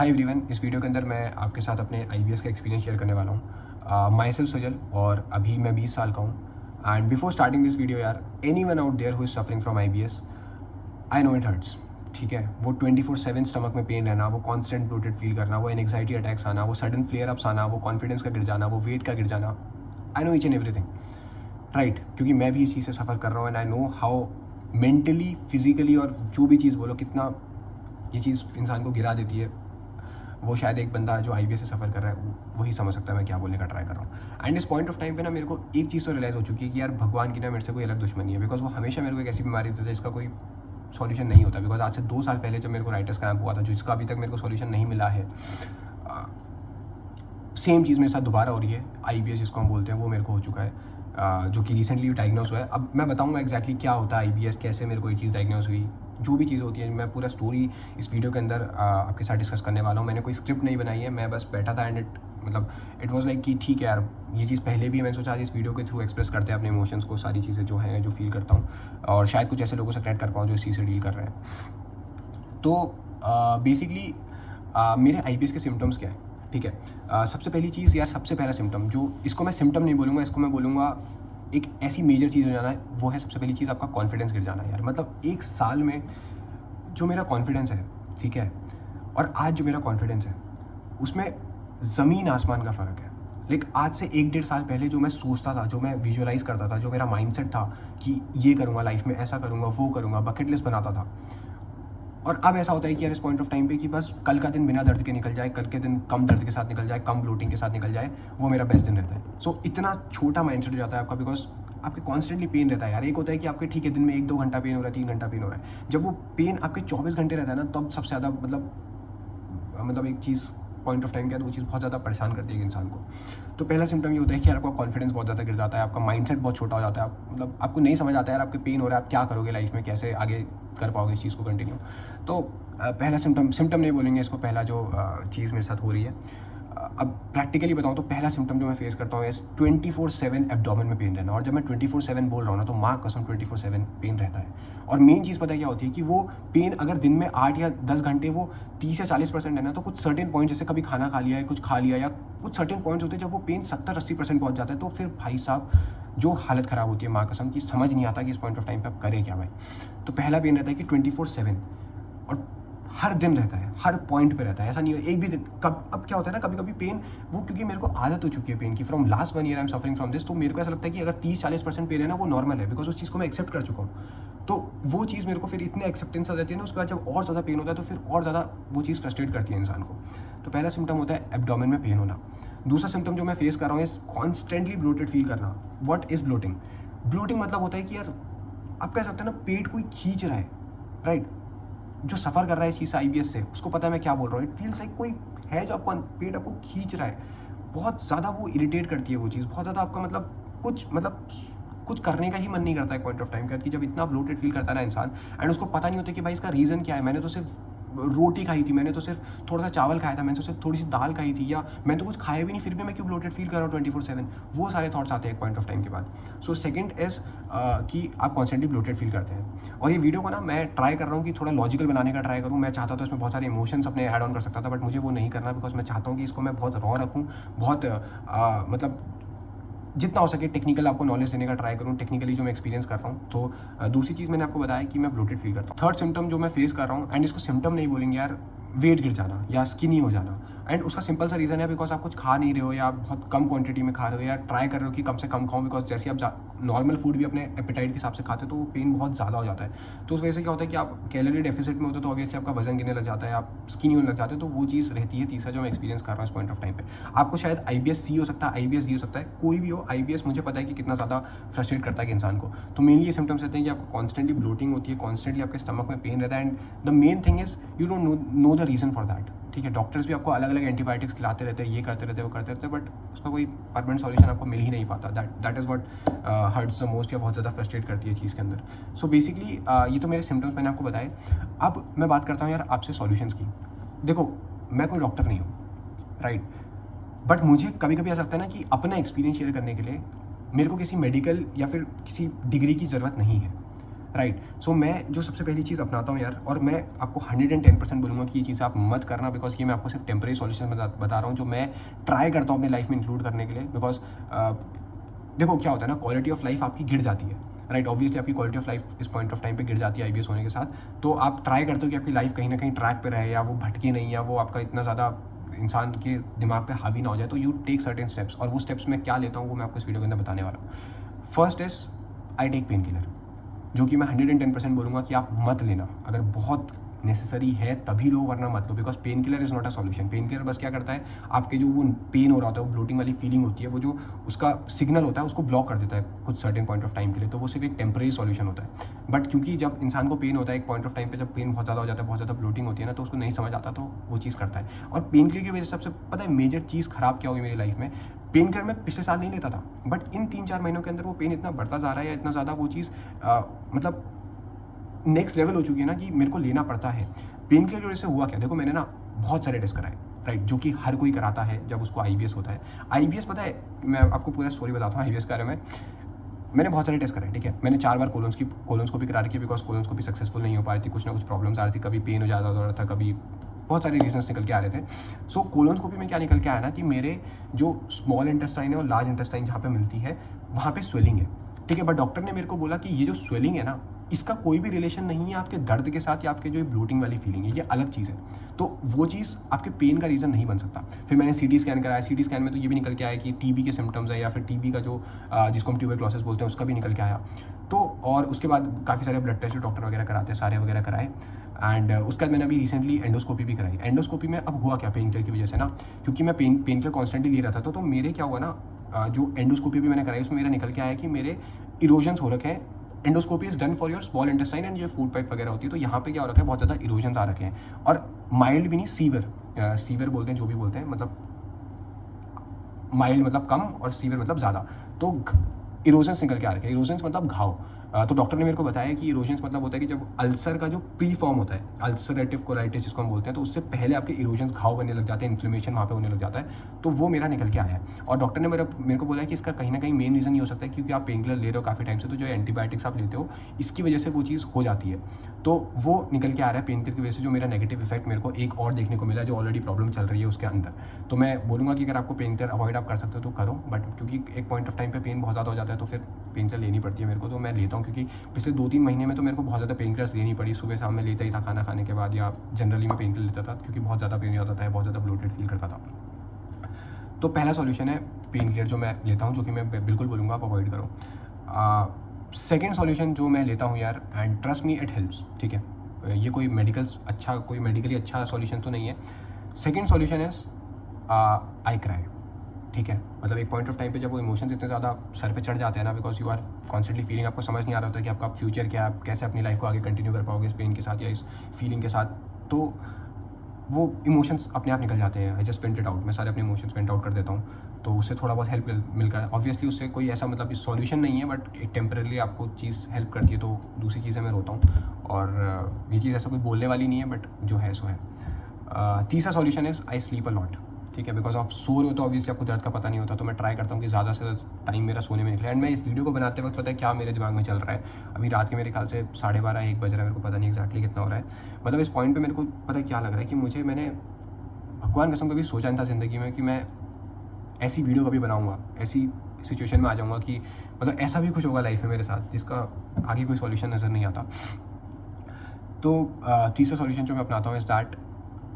Hi everyone, इस video के अंदर मैं आपके साथ अपने आईबीएस का एक्सपीरियंस शेयर करने वाला हूँ। माई सेल्फ सजल और अभी मैं 20 साल का हूँ। And before starting this video यार, anyone out there who is suffering from IBS, I know it hurts. ठीक है, वो 24/7 स्टमक में पेन रहना, वो कॉन्स्टेंट ब्लोटेड फील करना, वो एंग्जाइटी अटैक्स आना, वो सडन फ्लेयर अप्स आना, वो कॉन्फिडेंस का गिर जाना, वो वेट का गिर जाना, I know each and everything, right. क्योंकि मैं भी इस चीज़ से सफ़र कर रहा हूँ and I know how mentally, physically और जो भी चीज़ बोलो, कितना ये चीज़ इंसान को गिरा देती है। वो शायद एक बंदा जो आईबीएस से सफ़र कर रहा है वही समझ सकता है मैं क्या बोलने का ट्राई कर रहा हूँ। एंड इस पॉइंट ऑफ टाइम पे ना मेरे को एक चीज़ तो रियलाइज़ हो चुकी है कि यार भगवान की ना मेरे से कोई अलग दुश्मनी है, बिकॉज वो हमेशा मेरे को एक ऐसी बीमारी देता है जिसका कोई सॉल्यूशन नहीं होता। बिकॉज आज से 2 साल पहले जब मेरे को राइटर्स कैंप हुआ था, जिसका अभी तक मेरे को सॉल्यूशन नहीं मिला है, सेम चीज़ मेरे साथ दोबारा हो रही है। आईबीएस जिसको हम बोलते हैं वो मेरे को हो चुका है, जो कि रिसेंटली डायग्नोस हुआ है। अब मैं बताऊंगा एग्जैक्टली क्या होता है आईबीएस, कैसे मेरे को ये चीज़ डायग्नोस हुई, जो भी चीज़ होती है मैं पूरा स्टोरी इस वीडियो के अंदर आपके साथ डिस्कस करने वाला हूँ। मैंने कोई स्क्रिप्ट नहीं बनाई है, मैं बस बैठा था एंड इट वाज लाइक कि ठीक है यार, ये चीज़ पहले भी मैंने सोचा इस वीडियो के थ्रू एक्सप्रेस करते हैं अपने इमोशंस को, सारी चीज़ें जो हैं जो फील करता हूँ, और शायद कुछ ऐसे लोगों से कनेक्ट कर पाऊँ जो इस चीज़ से डील कर रहे हैं। तो बेसिकली मेरे आईबीएस के सिम्टम्स क्या है, ठीक है। सबसे पहली चीज़ यार, सबसे पहला सिम्टम, जो इसको मैं सिम्टम नहीं बोलूँगा, इसको मैं बोलूँगा एक ऐसी मेजर चीज़ हो जाना है, वो है सबसे पहली चीज़ आपका कॉन्फिडेंस गिर जाना यार। मतलब एक साल में जो मेरा कॉन्फिडेंस है, ठीक है, और आज जो मेरा कॉन्फिडेंस है, उसमें ज़मीन आसमान का फ़र्क है। लेकिन आज से 1-1.5 साल पहले जो मैं सोचता था, जो मैं विजुअलाइज़ करता था, जो मेरा माइंडसेट था कि ये करूँगा लाइफ में, ऐसा करूँगा, वो करूँगा, बकेट लिस्ट बनाता था, और अब ऐसा होता है कि यार इस पॉइंट ऑफ टाइम पे कि बस कल का दिन बिना दर्द के निकल जाए, कल के दिन कम दर्द के साथ निकल जाए, कम ब्लोटिंग के साथ निकल जाए, वो मेरा बेस्ट दिन रहता है। सो इतना छोटा माइंडसेट हो जाता है आपका, बिकॉज आपके कॉन्स्टेंटली पेन रहता है यार। एक होता है कि आपके ठीक है दिन में 1-2 घंटा पेन हो रहा है, 3 घंटा पेन हो रहा है, जब वो पेन आपके 24 घंटे रहता है ना, तब सबसे ज़्यादा मतलब एक चीज़ पॉइंट ऑफ टाइम के बाद वो चीज़ बहुत ज़्यादा परेशान करती है इंसान को। तो पहला सिम्टम ये होता है कि यार आपका कॉन्फिडेंस बहुत ज़्यादा गिर जाता है, आपका माइंडसेट बहुत छोटा हो जाता है, मतलब आपको नहीं समझ आता है यार आपके पेन हो रहा है, आप क्या करोगे लाइफ में, कैसे आगे कर पाओगे इस चीज़ को कंटिन्यू। तो पहला सिम्टम नहीं बोलेंगे इसको, पहला जो चीज़ मेरे साथ हो रही है, अब प्रैक्टिकली बताऊँ तो पहला सिम्टम जो मैं फेस करता हूँ इस 24/7 एब्डोमेन में पेन रहना। और जब मैं 24/7 बोल रहा हूँ ना, तो माँ कसम 24/7 पेन रहता है। और मेन चीज़ पता है क्या होती है कि वो पेन अगर दिन में 8 या 10 घंटे वो 30 या 40% है ना, तो कुछ सर्टेन पॉइंट, जैसे कभी खाना खा लिया है, कुछ खा लिया, या कुछ सर्टेन पॉइंट्स होते हैं जब वो पेन 70-80% पहुँच जाता है, तो फिर भाई साहब जो हालत ख़राब होती है माँ कसम की, समझ नहीं आता कि इस पॉइंट ऑफ टाइम पे आप करें क्या भाई। तो पहला पेन रहता है कि 24/7, और हर दिन रहता है, हर पॉइंट पे रहता है, ऐसा नहीं है एक भी दिन। अब क्या होता है ना, कभी कभी पेन, वो क्योंकि मेरे को आदत हो चुकी है पेन की, from last 1 year I am suffering from this, तो मेरे को ऐसा लगता है कि अगर 30-40% पेन है ना, वो नॉर्मल है, बिकॉज उस चीज़ को मैं एक्सेप्ट कर चुका हूँ। तो वो चीज़ मेरे को फिर इतनी एक्सेप्टेंस आ जाती है ना, उसके बाद जब और ज़्यादा पेन होता है तो फिर और ज़्यादा वो चीज़ फ्रस्ट्रेट करती है इंसान को। तो पहला सिम्टम होता है एब्डोमेन में पेन होना। दूसरा सिम्टम जो मैं फेस कर रहा हूँ, इस कॉन्स्टेंटली ब्लोटेड फील करना। What is bloating? ब्लोटिंग मतलब होता है कि यार आप कह सकते हैं ना, पेट कोई खींच रहा है, राइट। जो सफ़र कर रहा है इस चीज़ से आईबीएस से, उसको पता है मैं क्या बोल रहा हूँ। इट फील्स लाइक कोई है जो आपको पेट आपको खींच रहा है, बहुत ज़्यादा वो इरिटेट करती है वो चीज़, बहुत ज़्यादा आपका कुछ करने का ही मन नहीं करता है पॉइंट ऑफ टाइम के बाद, कि जब इतना ब्लोटेड फील करता है ना इंसान, एंड उसको पता नहीं होता कि भाई इसका रीज़न क्या है। मैंने तो सिर्फ रोटी खाई थी, मैंने तो सिर्फ थोड़ा सा चावल खाया था, मैंने तो सिर्फ थोड़ी सी दाल खाई थी, या मैंने तो कुछ खाया भी नहीं, फिर भी मैं क्यों ब्लोटेड फील कर रहा हूँ 24/7। वो सारे थॉट्स आते हैं एक पॉइंट ऑफ टाइम के बाद। सो सेकंड इज़ कि आप कॉन्स्टेंटली ब्लोटेड फील करते हैं। और ये वीडियो को ना मैं ट्राई कर रहा हूँ कि थोड़ा लॉजिकल बनाने का ट्राई करूँ। मैं चाहता था इसमें बहुत सारे इमोशंस अपने ऐड ऑन कर सकता था, बट मुझे वो नहीं करना, बिकॉज मैं चाहता हूँ कि इसको मैं बहुत रॉ रखूँ, बहुत मतलब जितना हो सके टेक्निकल आपको नॉलेज देने का ट्राई करूँ, टेक्निकली जो मैं एक्सपीरियंस कर रहा हूँ। तो दूसरी चीज़ मैंने आपको बताया कि मैं ब्लोटेड फील करता हूँ। थर्ड सिम्टम जो मैं फेस कर रहा हूँ, एंड इसको सिम्टम नहीं बोलेंगे यार, वेट गिर जाना या स्किनी हो जाना। एंड उसका सिंपल सा रीज़न है, बिकॉज आप कुछ खा नहीं रहे हो, या आप बहुत कम क्वांटिटी में खा रहे हो, या ट्राई कर रहे हो कि कम से कम खाओ, बिकॉज जैसे आप नॉर्मल फूड भी अपने एपेटाइट के हिसाब से खाते हो तो वो पेन बहुत ज़्यादा हो जाता है। तो उस वजह से क्या होता है कि आप कैलोरी डेफिसिट में होते हो, तो ऑब्वियसली आपका वजन गिरने लग जाता है, आप स्किनी होने लग जाते हो। तो वो चीज़ रहती है। तीसरा जो मैं एक्सपीरियंस कर रहा हूँ इस पॉइंट ऑफ टाइम पे, आपको शायद आईबीएस सी हो सकता है, आईबीएस डी हो सकता है, कोई भी हो। आईबीएस मुझे पता है कि कितना ज़्यादा फ्रस्ट्रेट करता है कि इंसान को। तो मेनली ये सिम्टम्स रहते हैं कि आपको कॉन्स्टेंटली ब्लोटिंग होती है, कॉन्स्टेंटली आपके स्टमक में पेन रहता है, and the main thing is you don't know the reason for that. ठीक है, डॉक्टर्स भी आपको अलग अलग एंटीबायोटिक्स खिलाते रहते हैं, ये करते रहते हैं, वो करते रहते हैं, बट उसका कोई परमानेंट सॉल्यूशन आपको मिल ही नहीं पाता। That is what hertz the most, या बहुत ज़्यादा फ्रस्ट्रेट करती है चीज़ के अंदर। सो बेसिकली ये तो मेरे सिम्टम्स मैंने आपको बताए। अब मैं बात करता हूँ यार आपसे सॉल्यूशंस की। देखो, मैं कोई डॉक्टर नहीं हूँ, राइट, बट मुझे कभी कभी ऐसा लगता है ना कि अपना एक्सपीरियंस शेयर करने के लिए मेरे को किसी मेडिकल या फिर किसी डिग्री की ज़रूरत नहीं है। राइट। सो मैं जो सबसे पहली चीज़ अपनाता हूँ यार, और मैं आपको 110% बोलूँगा कि ये चीज़ आप मत करना, बिकॉज ये मैं आपको सिर्फ टेम्परेरी सॉल्यूशन बता रहा हूँ जो मैं ट्राई करता हूँ अपनी लाइफ में इंक्लूड करने के लिए। बिकॉज देखो क्या होता है ना, क्वालिटी ऑफ लाइफ आपकी गिर जाती है, राइट। ऑब्वियसली आपकी क्वालिटी ऑफ लाइफ इस पॉइंट ऑफ टाइम पे गिर जाती है आईबीएस होने के साथ। तो आप ट्राई करते हो कि आपकी लाइफ कहीं ना कहीं ट्रैक पे रहे, या वो भटके नहीं, या वो आपका इतना ज़्यादा इंसान के दिमाग पे हावी ना हो जाए। तो यू टेक सर्टेन स्टेप्स, और वो स्टेप्स मैं क्या लेता हूँ वो मैं आपको इस वीडियो के अंदर बताने वाला हूँ। First is I take painkiller, जो कि मैं 110% बोलूँगा कि आप मत लेना। अगर बहुत नेसेसरी है तभी लो, वरना मत लो, because painkiller is not a solution. Painkiller बस क्या करता है, आपके जो वो पेन हो रहा होता है, वो ब्लोटिंग वाली फीलिंग होती है, वो जो उसका सिग्नल होता है उसको ब्लॉक कर देता है कुछ सर्टेन पॉइंट ऑफ टाइम के लिए। तो वो सिर्फ एक टेम्परेरी सॉल्यूशन होता है। बट क्योंकि जब इंसान को पेन होता है एक पॉइंट ऑफ टाइम पे, जब पेन बहुत ज़्यादा हो जाता है, बहुत ज़्यादा ब्लोटिंग होती है ना, तो उसको नहीं समझ आता, तो वो चीज़ करता है। और पेन किलर की वजह से सबसे पता है मेजर चीज़ ख़राब क्या हुई मेरी लाइफ में, पेन किलर मैं पिछले साल नहीं लेता था, बट इन 3-4 महीनों के अंदर वो पेन इतना बढ़ता जा रहा है, या इतना ज़्यादा वो चीज़ मतलब नेक्स्ट लेवल हो चुकी है ना कि मेरे को लेना पड़ता है। पेन की वजह से हुआ क्या, देखो मैंने ना बहुत सारे टेस्ट कराए, राइट, जो कि हर कोई कराता है जब उसको आईबीएस होता है। आईबीएस पता है, मैं आपको पूरा स्टोरी बताता हूँ आईबीएस के बारे में। मैंने बहुत सारे टेस्ट कराए, ठीक है। मैंने 4 बार कोलोनस्कोपी करा रखी है, बिकॉज कोलोनस्कोपी सक्सेसफुल नहीं हो पा रही थी, कुछ ना कुछ प्रॉब्लम्स आ रही थी, कभी पेन हो जाता हो रहा था, कभी बहुत सारे रीजंस निकल के आ रहे थे। सो कोलोनस्कोपी में क्या निकल के आया ना कि मेरे जो स्मॉल इंटेस्टाइन है और लार्ज इंटेस्टाइन जहाँ पे मिलती है वहाँ पे स्वेलिंग है, ठीक है। बट डॉक्टर ने मेरे को बोला कि ये जो स्वेलिंग है ना, इसका कोई भी रिलेशन नहीं है आपके दर्द के साथ, या आपके जो ब्लोटिंग वाली फीलिंग है, ये अलग चीज़ है। तो वो चीज़ आपके पेन का रीज़न नहीं बन सकता। फिर मैंने सीटी स्कैन कराया, सीटी स्कैन में तो ये भी निकल के आया कि टीबी के सिम्टम्स है, या फिर टीबी का जो जिसको हम ट्यूबरक्लोसिस बोलते हैं उसका भी निकल के आया। तो और उसके बाद काफ़ी सारे ब्लड टेस्ट डॉक्टर वगैरह कराते हैं, सारे वगैरह कराए। एंड उसके बाद मैंने अभी रिसेंटली एंडोस्कोपी भी कराई। एंडोस्कोपी में अब हुआ क्या, पेन किलर की वजह से ना, क्योंकि मैं पेन किलर कॉन्स्टेंटली ले रहा था, तो मेरे क्या हुआ ना, जो एंडोस्कोपी भी मैंने कराई उसमें मेरा निकल के आया कि मेरे इरोजन्स हो रखे हैं। Endoscopy is done for your small intestine and जो फूड पाइप वगैरह होती है, तो यहाँ पे क्या हो रखा है, बहुत ज़्यादा इरोजन्स आ रखे हैं, और माइल्ड भी नहीं, सीवियर बोलते हैं, जो भी बोलते हैं, मतलब माइल्ड मतलब कम और सीवियर मतलब ज़्यादा। तो इरोजन्स निकल के आ रखे हैं, इरोजन्स मतलब घाव। तो डॉक्टर ने मेरे को बताया कि इरोजन्स मतलब होता है कि जब अल्सर का जो प्री फॉर्म होता है, अल्सरेटिव कोलाइटिस जिसको हम बोलते हैं, तो उससे पहले आपके इरोजन्स घाव बनने लग जाते हैं, इन्फ्लेमेशन वहाँ पे होने लग जाता है। तो वो मेरा निकल के आया है, और डॉक्टर ने मेरे को बोला कि इसका कहीं ना कहीं मेन रीज़न ये हो सकता है क्योंकि आप पेन किलर ले रहे हो काफ़ी टाइम से, तो जो एंटीबायोटिक्स आप लेते हो इसकी वजह से वो चीज़ हो जाती है। तो वो निकल के आ रहा है पेन किलर की वजह से, जो मेरा नेगेटिव इफेक्ट मेरे को एक और देखने को मिला, जो ऑलरेडी प्रॉब्लम चल रही है उसके अंदर। तो मैं बोलूँगा कि अगर आपको पेन किलर अवॉइड आप कर सकते हो तो करो, बट क्योंकि एक पॉइंट ऑफ टाइम पे पेन बहुत ज़्यादा हो जाता है, तो फिर पेन किलर लेनी पड़ती है मेरे को। तो मैं लेता हूँ, क्योंकि पिछले 2-3 महीने में तो मेरे को बहुत ज़्यादा पेन किलर्स लेनी पड़ी। सुबह शाम मैं लेता ही था खाना खाने के बाद, या जनरली मैं पेन किलर लेता था, क्योंकि बहुत ज़्यादा पेन होता था, बहुत ज़्यादा ब्लोटेड फील करता था। तो पहला सॉल्यूशन है पेन किलर जो मैं लेता हूँ, जो कि मैं बिल्कुल बोलूँगा आप अवॉइड करो। सेकेंड सॉल्यूशन जो मैं लेता हूँ यार, and trust me it helps, ठीक है, ये कोई मेडिकली अच्छा सॉल्यूशन तो नहीं है। Second solution is I cry, ठीक है। मतलब एक पॉइंट ऑफ टाइम पे जब वो इमोशंस इतने ज़्यादा सर पे चढ़ जाते हैं ना, because you are constantly feeling, आपको समझ नहीं आ रहा होता कि आपका फ्यूचर क्या है, आप कैसे अपनी लाइफ को आगे कंटिन्यू कर पाओगे इस पेन के साथ या इस फीलिंग के साथ। तो वो इमोशंस अपने आप निकल जाते हैं। I just went it out, मैं सारे अपने इमोशंस वेंट आउट कर देता हूँ, तो उससे थोड़ा बहुत हेल्प मिलकर, ऑब्वियसली उससे कोई ऐसा मतलब सॉल्यूशन नहीं है, बट एक टेम्परेली आपको चीज़ हेल्प करती है। तो दूसरी चीज़ है मैं रोता हूँ, और ये चीज़ ऐसा कोई बोलने वाली नहीं है, बट जो है सो है। तीसरा solution is I sleep a lot, ठीक है, बिकॉज आप सो रहे हो तो ऑब्वियसली आपको दर्द का पता नहीं होता। तो मैं ट्राई करता हूँ कि ज़्यादा से ज़्यादा टाइम मेरा सोने में निकले। एंड मैं इस वीडियो को बनाते वक्त पता है क्या मेरे दिमाग में चल रहा है, अभी रात के मेरे ख्याल से 12:30-1 बज रहा है, मेरे को पता नहीं एक्जैक्टली कितना हो रहा है। मतलब इस पॉइंट पे मेरे को पता है क्या लग रहा है कि मैंने भगवान कसम कभी सोचा नहीं था ज़िंदगी में कि मैं ऐसी वीडियो कभी बनाऊँगा, ऐसी सिचुएशन में आ जाऊँगा कि मतलब ऐसा भी कुछ होगा लाइफ में मेरे साथ जिसका आगे कोई सॉल्यूशन नज़र नहीं आता। तो तीसरा सॉल्यूशन जो मैं अपनाता हूँ is that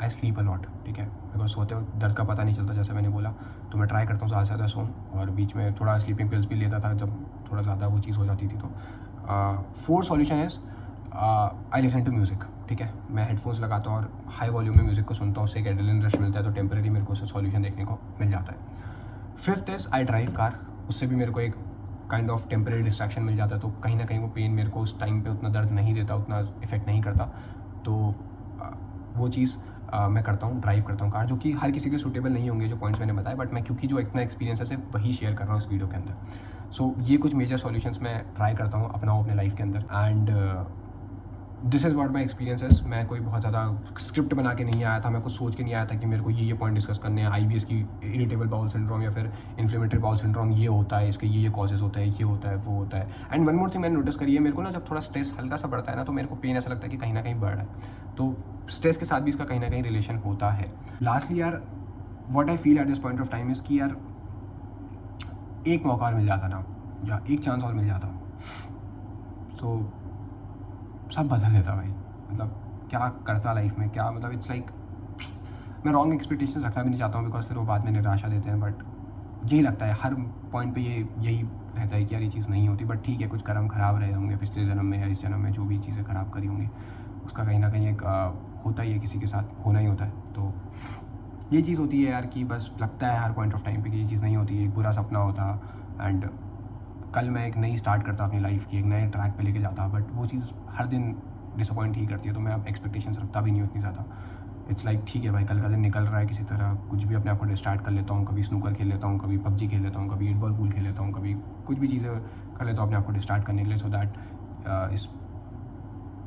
I sleep a lot, ठीक है, बिकॉज सोते वक्त दर्द का पता नहीं चलता, जैसे मैंने बोला। तो मैं ट्राई करता हूँ ज़्यादा से ज़्यादा सोऊं, और बीच में थोड़ा स्लीपिंग पिल्स भी लेता था जब थोड़ा ज़्यादा वो चीज़ हो जाती थी। तो fourth solution is I listen to music, ठीक है। मैं हेडफोन्स लगाता हूँ और हाई वॉल्यूम में म्यूज़िक को सुनता हूँ, उससे एक एड्रेनलिन रश मिलता है, तो टेम्परेरी मेरे को उससे सॉल्यूशन देखने को मिल जाता है। Fifth is I drive car, उससे भी मेरे को एक काइंड ऑफ टेम्परेरी डिस्ट्रैक्शन मिल जाता है, तो कहीं ना कहीं वो पेन मेरे को उस टाइम पे उतना दर्द नहीं देता, उतना इफेक्ट नहीं करता। तो वो चीज़ मैं करता हूँ, ड्राइव करता हूँ कार, जो कि हर किसी के सूटेबल नहीं होंगे जो पॉइंट्स मैंने बताए, बट मैं क्योंकि जो इतना एक्सपीरियंस है सिर्फ वही शेयर कर रहा हूँ इस वीडियो के अंदर। सो ये कुछ मेजर सॉल्यूशंस मैं ट्राई करता हूँ अपनाऊँ अपने लाइफ के अंदर। And this is what my experiences. मैं कोई बहुत ज़्यादा स्क्रिप्ट बना के नहीं आया था, मैं कुछ सोच के नहीं आया था कि मेरे को ये पॉइंट डिस्कस करने हैं। IBS की इरिटेबल बाउल सिंड्रोम या फिर इन्फ्लेमेटरी बाउल सिंड्रोम ये होता है, इसके ये कॉजेज होता है, ये होता है, वो होता है। एंड वन मोर थिंग मैंने नोटिस करी है, मेरे को ना जब थोड़ा स्ट्रेस हल्का सा बढ़ता है ना, तो मेरे को पेन ऐसा लगता है कि कहीं ना कहीं बढ़ रहा है। तो स्ट्रेस के साथ भी इसका कहीं ना कहीं रिलेशन होता है। लास्टली यार, what I feel at this point of time is कि यार एक मौका और मिल जाता ना, या एक चांस और मिल जाता, तो सब बदल देता भाई। मतलब क्या करता लाइफ में, क्या मतलब इट्स लाइक मैं रॉन्ग एक्सपेक्टेशंस रखना भी नहीं चाहता हूँ, बिकॉज फिर वो बाद में निराशा देते हैं। बट यही लगता है हर पॉइंट पे, यही रहता है कि यार ये चीज़ नहीं होती। बट ठीक है, कुछ कर्म खराब रहे होंगे पिछले जन्म में या इस जन्म में, जो भी चीज़ें ख़राब करी होंगी उसका कहीं ना कहीं एक होता ही है, किसी के साथ होना ही होता है। तो ये चीज़ होती है यार कि बस लगता है हर पॉइंट ऑफ टाइम पे कि ये चीज़ नहीं होती, एक बुरा सपना होता। एंड कल मैं एक नई स्टार्ट करता अपनी लाइफ की, एक नए ट्रैक पे लेके जाता, बट वो चीज़ हर दिन डिसअपॉइंट ही करती है। तो मैं अब एक्सपेक्टेशंस रखता भी नहीं हूँ इतनी ज़्यादा। इट्स लाइक ठीक है भाई, कल का दिन निकल रहा है किसी तरह, कुछ भी अपने आप को डिस्ट्रैक्ट कर लेता हूँ। कभी स्नूकर खेल लेता हूँ, कभी PUBG खेल लेता हूँ, कभी 8 बॉल पूल खेल लेता हूँ, कभी कुछ भी चीज़ें कर लेता हूँ अपने आप को डिस्ट्रैक्ट करने के लिए, सो दैट इस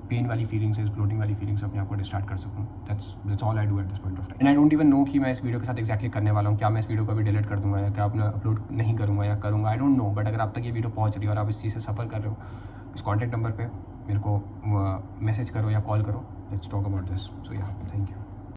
पेन वाली फीलिंग से, इस फ्लोटिंग वाली फीलिंग से अपने आप को डिस्ट्रैक्ट कर सकूँ। That's all I do at this point of time. And I don't even know कि मैं इस वीडियो के साथ एक्जैक्टली करने वाला हूँ। क्या मैं इस वीडियो को भी डिलीट कर दूँगा, या क्या अपना अपलोड नहीं करूँगा, या करूँगा, आई डोंट नो। बट अगर आप तक ये वीडियो पहुँच रही है और आप इस चीज़ से सफ़र कर रहे हो, इस कॉन्टैक्ट नंबर पर मेरे को मैसेज करो या कॉल करो, लेट्स टॉक अबाउट दिस। सो या, थैंक यू।